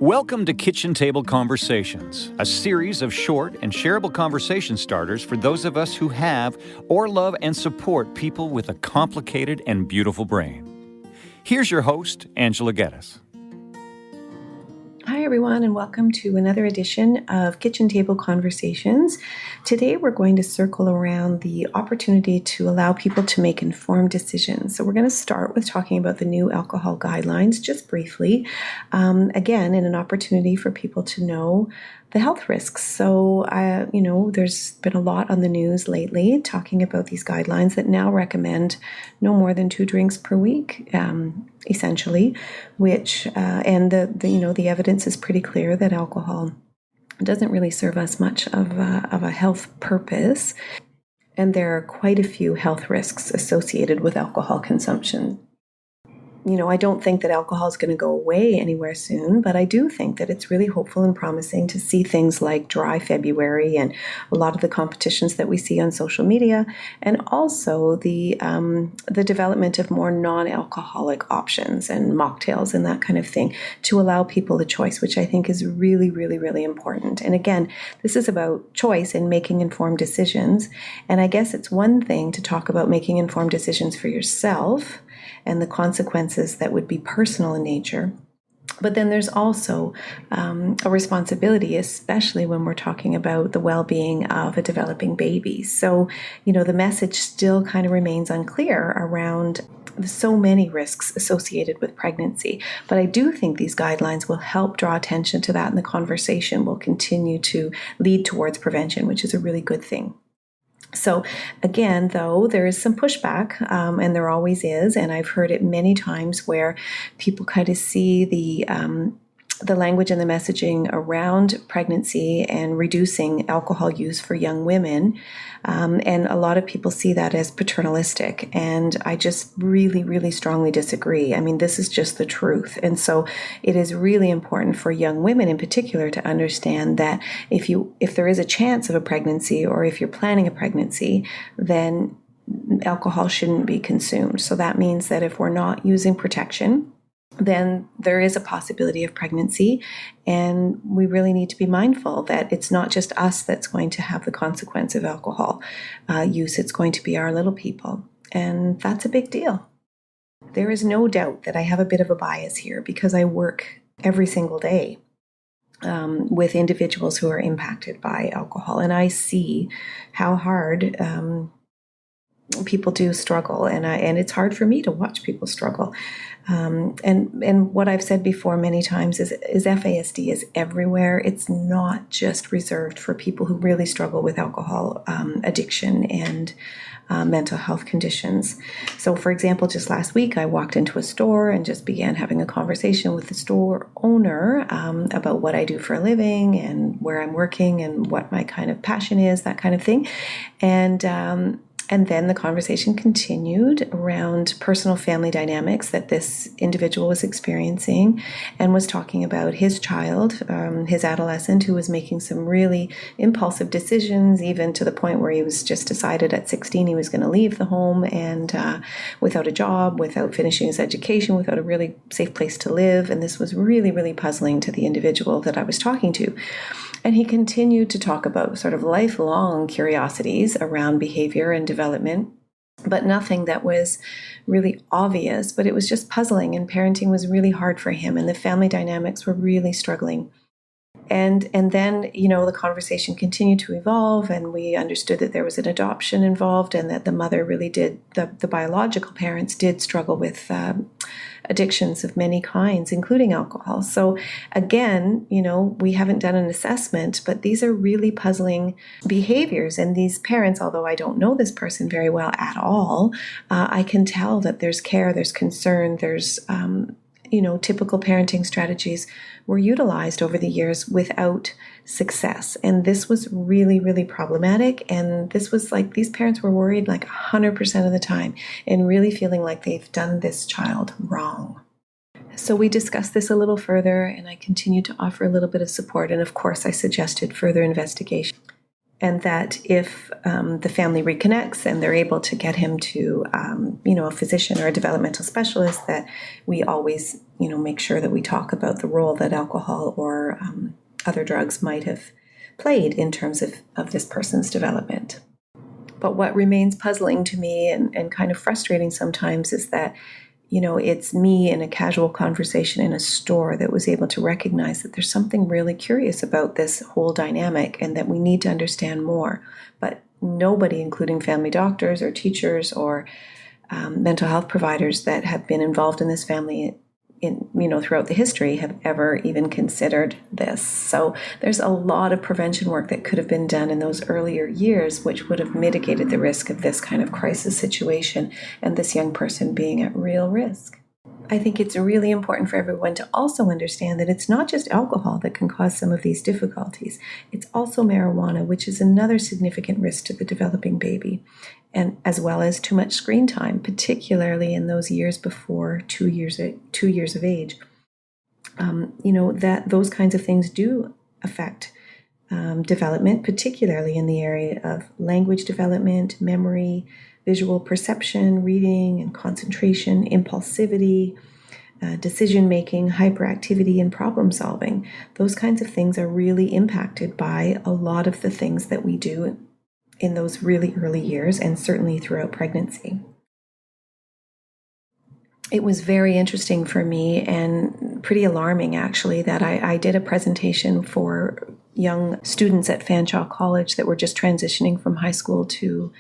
Welcome to Kitchen Table Conversations, a series of short and shareable conversation starters for those of us who have or love and support people with a complicated and beautiful brain. Here's your host, Angela Geddes. Hi, everyone, and welcome to another edition of Kitchen Table Conversations. Today, we're going to circle around the opportunity to allow people to make informed decisions. So we're going to start with talking about the new alcohol guidelines, just briefly, again, in an opportunity for people to know the health risks. So, there's been a lot on the news lately talking about these guidelines that now recommend no more than 2 drinks per week, essentially, which, and the evidence is pretty clear that alcohol doesn't really serve us much of a health purpose. And there are quite a few health risks associated with alcohol consumption. I don't think that alcohol is going to go away anywhere soon, but I do think that it's really hopeful and promising to see things like Dry February and a lot of the competitions that we see on social media, and also the development of more non-alcoholic options and mocktails and that kind of thing to allow people the choice, which I think is really, really, really important. And again, this is about choice and making informed decisions. And I guess it's one thing to talk about making informed decisions for yourself and the consequences that would be personal in nature. But then there's also a responsibility, especially when we're talking about the well-being of a developing baby. So, the message still kind of remains unclear around so many risks associated with pregnancy. But I do think these guidelines will help draw attention to that, and the conversation will continue to lead towards prevention, which is a really good thing. So again, though, there is some pushback, and there always is, and I've heard it many times where people kind of see the language and the messaging around pregnancy and reducing alcohol use for young women, and a lot of people see that as paternalistic, and I just really, really strongly disagree. I mean, this is just the truth, and so it is really important for young women in particular to understand that if there is a chance of a pregnancy, or if you're planning a pregnancy, then alcohol shouldn't be consumed. So that means that if we're not using protection, then there is a possibility of pregnancy, and we really need to be mindful that it's not just us that's going to have the consequence of alcohol use, it's going to be our little people, and that's a big deal. There is no doubt that I have a bit of a bias here because I work every single day with individuals who are impacted by alcohol, and I see how hard people do struggle, and it's hard for me to watch people struggle. And what I've said before many times is FASD is everywhere. It's not just reserved for people who really struggle with alcohol addiction and mental health conditions. So, for example, just last week, I walked into a store and just began having a conversation with the store owner about what I do for a living and where I'm working and what my kind of passion is, that kind of thing. And then the conversation continued around personal family dynamics that this individual was experiencing, and was talking about his child, his adolescent, who was making some really impulsive decisions, even to the point where he was just decided at 16 he was going to leave the home, and without a job, without finishing his education, without a really safe place to live. And this was really, really puzzling to the individual that I was talking to. And he continued to talk about sort of lifelong curiosities around behavior and development, but nothing that was really obvious. But it was just puzzling, and parenting was really hard for him, and the family dynamics were really struggling. And then, the conversation continued to evolve, and we understood that there was an adoption involved, and that the mother really did, the biological parents did struggle with addictions of many kinds, including alcohol. So again, we haven't done an assessment, but these are really puzzling behaviors. And these parents, although I don't know this person very well at all, I can tell that there's care, there's concern, there's typical parenting strategies were utilized over the years without success. And this was really, really problematic. And this was like, these parents were worried like 100% of the time and really feeling like they've done this child wrong. So we discussed this a little further, and I continued to offer a little bit of support. And of course, I suggested further investigation. and that if the family reconnects and they're able to get him to, a physician or a developmental specialist, that we always, make sure that we talk about the role that alcohol or other drugs might have played in terms of this person's development. But what remains puzzling to me and kind of frustrating sometimes is that, it's me in a casual conversation in a store that was able to recognize that there's something really curious about this whole dynamic and that we need to understand more. But nobody, including family doctors or teachers or mental health providers that have been involved in this family throughout the history, have ever even considered this. So there's a lot of prevention work that could have been done in those earlier years, which would have mitigated the risk of this kind of crisis situation and this young person being at real risk. I think it's really important for everyone to also understand that it's not just alcohol that can cause some of these difficulties. It's also marijuana, which is another significant risk to the developing baby, and as well as too much screen time, particularly in those years before 2 years of age. That those kinds of things do affect development, particularly in the area of language development, memory, visual perception, reading and concentration, impulsivity, decision-making, hyperactivity, and problem-solving. Those kinds of things are really impacted by a lot of the things that we do in those really early years and certainly throughout pregnancy. It was very interesting for me and pretty alarming, actually, that I did a presentation for young students at Fanshawe College that were just transitioning from high school to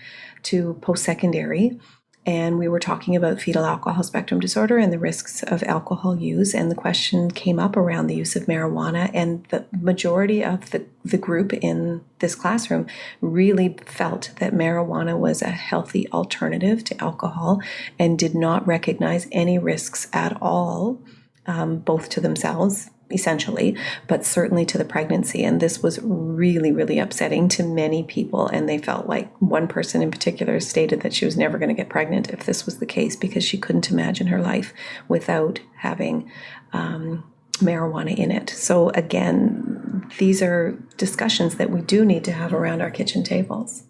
post-secondary. And we were talking about fetal alcohol spectrum disorder and the risks of alcohol use. And the question came up around the use of marijuana. And the majority of the group in this classroom really felt that marijuana was a healthy alternative to alcohol and did not recognize any risks at all, both to themselves, essentially, but certainly to the pregnancy. And this was really, really upsetting to many people. And they felt like one person in particular stated that she was never going to get pregnant if this was the case, because she couldn't imagine her life without having marijuana in it. So again, these are discussions that we do need to have around our kitchen tables.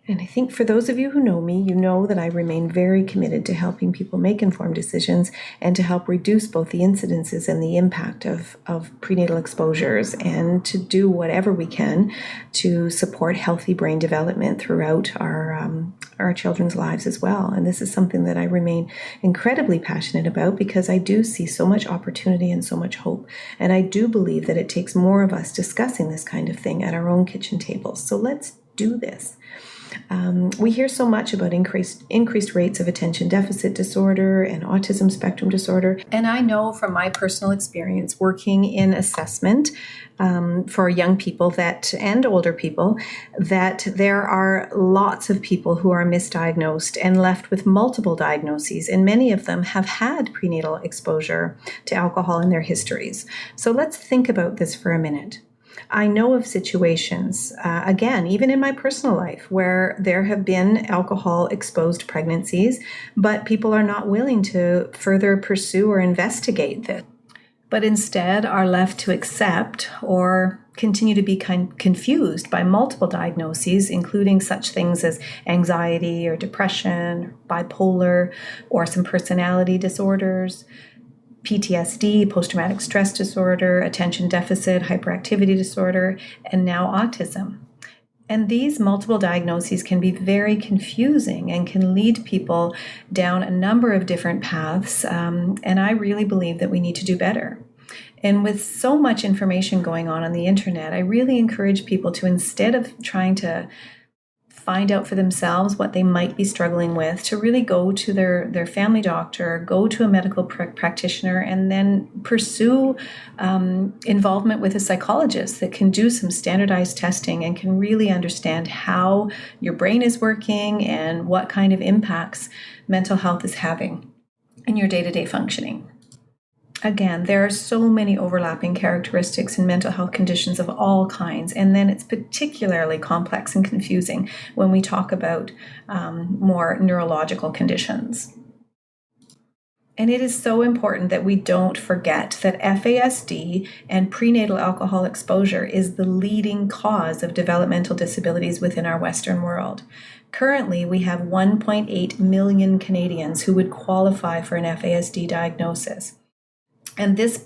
And I think for those of you who know me, you know that I remain very committed to helping people make informed decisions and to help reduce both the incidences and the impact of prenatal exposures, and to do whatever we can to support healthy brain development throughout our children's lives as well. And this is something that I remain incredibly passionate about, because I do see so much opportunity and so much hope. And I do believe that it takes more of us discussing this kind of thing at our own kitchen tables. So let's do this. We hear so much about increased rates of attention deficit disorder and autism spectrum disorder. And I know from my personal experience working in assessment for young people and older people, that there are lots of people who are misdiagnosed and left with multiple diagnoses, and many of them have had prenatal exposure to alcohol in their histories. So let's think about this for a minute. I know of situations, again, even in my personal life, where there have been alcohol-exposed pregnancies, but people are not willing to further pursue or investigate this, but instead are left to accept or continue to be confused by multiple diagnoses, including such things as anxiety or depression, bipolar, or some personality disorders, PTSD, post-traumatic stress disorder, attention deficit, hyperactivity disorder, and now autism. And these multiple diagnoses can be very confusing and can lead people down a number of different paths. And I really believe that we need to do better. And with so much information going on the internet, I really encourage people to, instead of trying to find out for themselves what they might be struggling with, to really go to their family doctor, go to a medical practitioner, and then pursue involvement with a psychologist that can do some standardized testing and can really understand how your brain is working and what kind of impacts mental health is having in your day-to-day functioning. Again, there are so many overlapping characteristics in mental health conditions of all kinds, and then it's particularly complex and confusing when we talk about more neurological conditions. And it is so important that we don't forget that FASD and prenatal alcohol exposure is the leading cause of developmental disabilities within our Western world. Currently, we have 1.8 million Canadians who would qualify for an FASD diagnosis. And these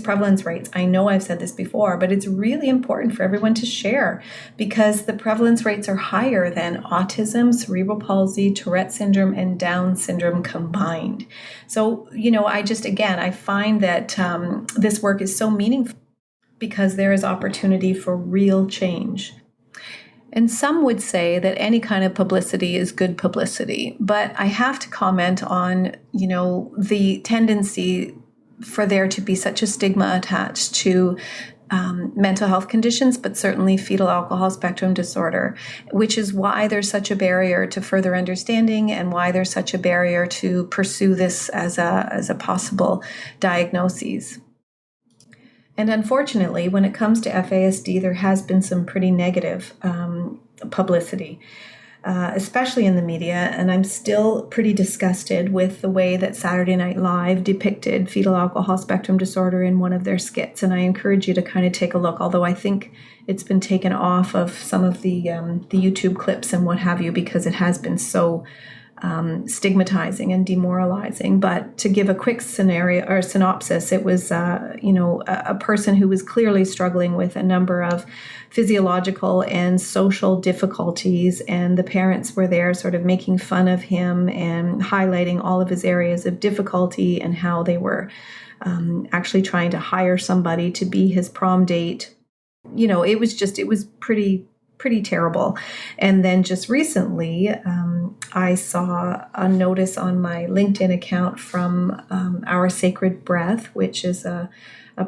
prevalence rates, I know I've said this before, but it's really important for everyone to share because the prevalence rates are higher than autism, cerebral palsy, Tourette syndrome, and Down syndrome combined. So, I find that this work is so meaningful because there is opportunity for real change. And some would say that any kind of publicity is good publicity, but I have to comment on, the tendency for there to be such a stigma attached to mental health conditions, but certainly fetal alcohol spectrum disorder, which is why there's such a barrier to further understanding and why there's such a barrier to pursue this as a possible diagnosis. And unfortunately, when it comes to FASD, there has been some pretty negative publicity, especially in the media, and I'm still pretty disgusted with the way that Saturday Night Live depicted fetal alcohol spectrum disorder in one of their skits, and I encourage you to kind of take a look, although I think it's been taken off of some of the YouTube clips and what have you because it has been so stigmatizing and demoralizing. But to give a quick scenario or synopsis, it was a person who was clearly struggling with a number of physiological and social difficulties, and the parents were there sort of making fun of him and highlighting all of his areas of difficulty and how they were actually trying to hire somebody to be his prom date. It was pretty terrible. And then just recently, I saw a notice on my LinkedIn account from Our Sacred Breath, which is a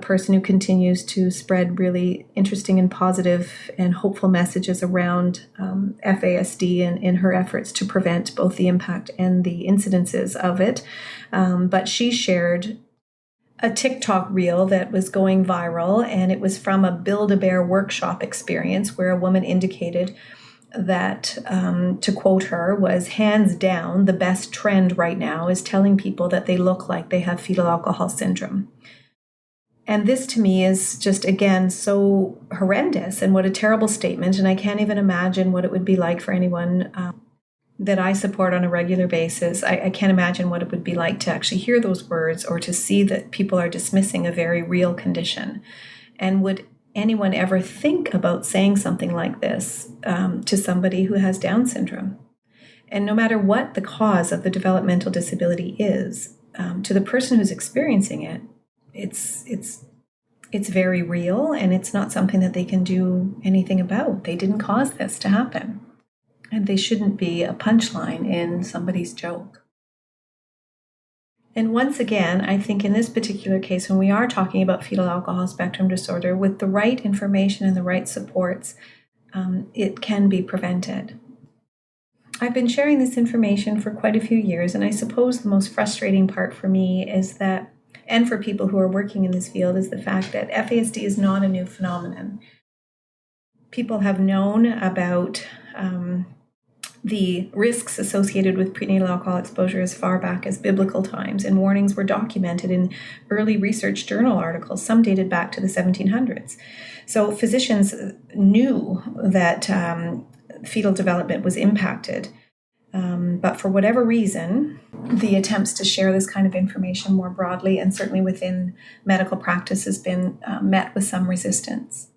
person who continues to spread really interesting and positive and hopeful messages around FASD and in her efforts to prevent both the impact and the incidences of it. But she shared a TikTok reel that was going viral, and it was from a Build-A-Bear workshop experience where a woman indicated that, to quote her, was hands down the best trend right now is telling people that they look like they have fetal alcohol syndrome. And this to me is just, again, so horrendous and what a terrible statement. And I can't even imagine what it would be like for anyone that I support on a regular basis. I can't imagine what it would be like to actually hear those words or to see that people are dismissing a very real condition. And would anyone ever think about saying something like this to somebody who has Down syndrome? And no matter what the cause of the developmental disability is, to the person who's experiencing it, it's very real, and it's not something that they can do anything about. They didn't cause this to happen. And they shouldn't be a punchline in somebody's joke. And once again, I think in this particular case, when we are talking about fetal alcohol spectrum disorder, with the right information and the right supports, it can be prevented. I've been sharing this information for quite a few years, and I suppose the most frustrating part for me is that, and for people who are working in this field, is the fact that FASD is not a new phenomenon. People have known about the risks associated with prenatal alcohol exposure as far back as biblical times, and warnings were documented in early research journal articles, some dated back to the 1700s. So physicians knew that fetal development was impacted, but for whatever reason, the attempts to share this kind of information more broadly and certainly within medical practice has been met with some resistance.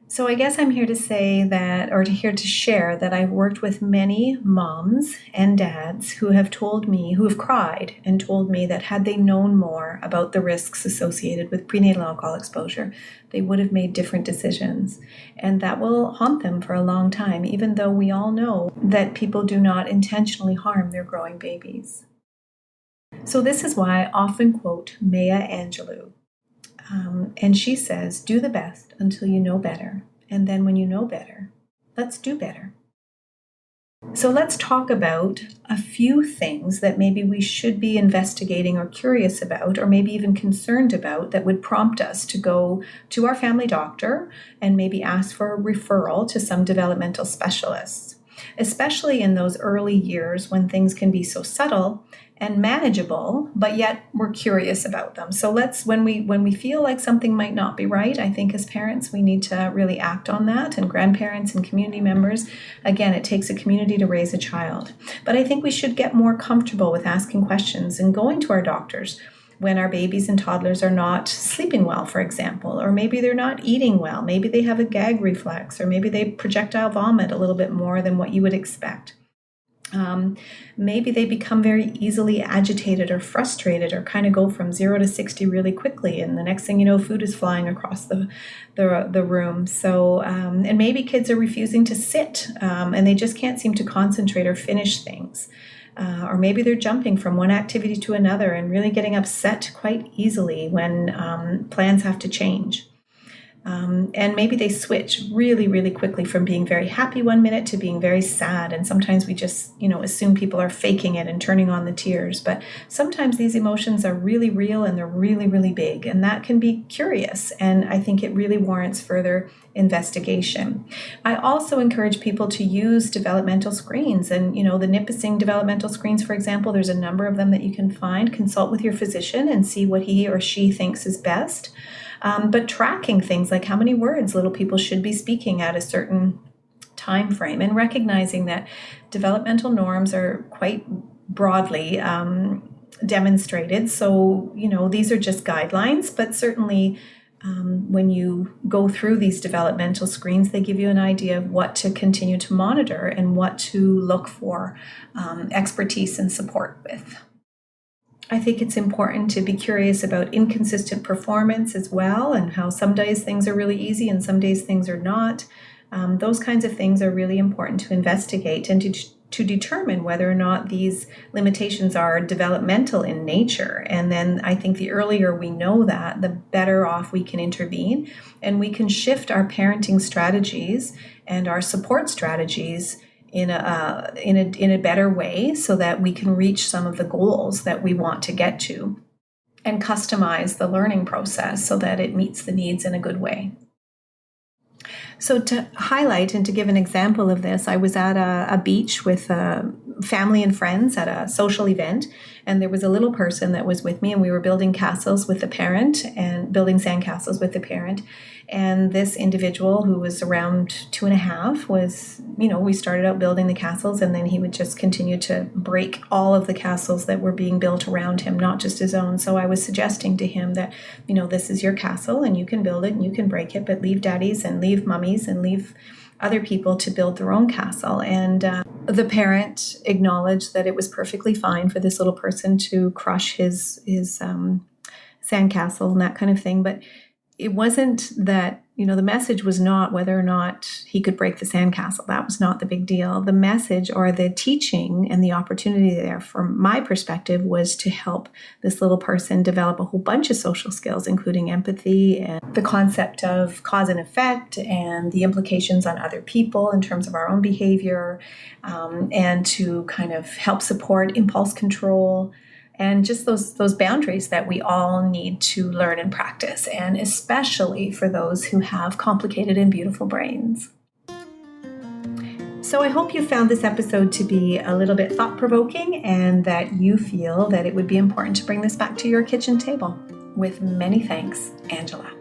So I guess I'm here to say that, or here to share that I've worked with many moms and dads who have told me, who have cried and told me that had they known more about the risks associated with prenatal alcohol exposure, they would have made different decisions. And that will haunt them for a long time, even though we all know that people do not intentionally harm their growing babies. So this is why I often quote Maya Angelou. And she says, do the best until you know better. And then when you know better, let's do better. So let's talk about a few things that maybe we should be investigating or curious about, or maybe even concerned about, that would prompt us to go to our family doctor and maybe ask for a referral to some developmental specialists. Especially in those early years when things can be so subtle and manageable, but yet we're curious about them. So when we feel like something might not be right, I think as parents we need to really act on that, and grandparents and community members. Again, it takes a community to raise a child. But I think we should get more comfortable with asking questions and going to our doctors when our babies and toddlers are not sleeping well, for example, or maybe they're not eating well, maybe they have a gag reflex, or maybe they projectile vomit a little bit more than what you would expect. Maybe they become very easily agitated or frustrated, or kind of go from 0 to 60 really quickly, and the next thing you know, food is flying across the room. So, and maybe kids are refusing to sit, and they just can't seem to concentrate or finish things. Or maybe they're jumping from one activity to another and really getting upset quite easily when plans have to change. And maybe they switch really, really quickly from being very happy one minute to being very sad. And sometimes we just, assume people are faking it and turning on the tears. But sometimes these emotions are really real and they're really, really big. And that can be curious. And I think it really warrants further investigation. I also encourage people to use developmental screens. And, the Nipissing developmental screens, for example, there's a number of them that you can find. Consult with your physician and see what he or she thinks is best. But tracking things like how many words little people should be speaking at a certain time frame, and recognizing that developmental norms are quite broadly demonstrated. So, these are just guidelines, but certainly when you go through these developmental screens, they give you an idea of what to continue to monitor and what to look for expertise and support with. I think it's important to be curious about inconsistent performance as well, and how some days things are really easy and some days things are not. Those kinds of things are really important to investigate and to determine whether or not these limitations are developmental in nature. And then I think the earlier we know that, the better off we can intervene, and we can shift our parenting strategies and our support strategies in a better way, so that we can reach some of the goals that we want to get to, and customize the learning process so that it meets the needs in a good way. So to highlight and to give an example of this, I was at a beach with family and friends at a social event, and there was a little person that was with me, and we were building castles with the parent, and building sandcastles with the parent. And this individual, who was around 2.5, was, we started out building the castles, and then he would just continue to break all of the castles that were being built around him, not just his own. So I was suggesting to him that, this is your castle and you can build it and you can break it, but leave daddies and leave mummies and leave other people to build their own castle. And the parent acknowledged that it was perfectly fine for this little person to crush his sandcastle and that kind of thing. But it wasn't that, the message was not whether or not he could break the sandcastle. That was not the big deal. The message, or the teaching and the opportunity there, from my perspective, was to help this little person develop a whole bunch of social skills, including empathy and the concept of cause and effect and the implications on other people in terms of our own behavior, and to kind of help support impulse control, and just those boundaries that we all need to learn and practice, and especially for those who have complicated and beautiful brains. So I hope you found this episode to be a little bit thought-provoking, and that you feel that it would be important to bring this back to your kitchen table. With many thanks, Angela.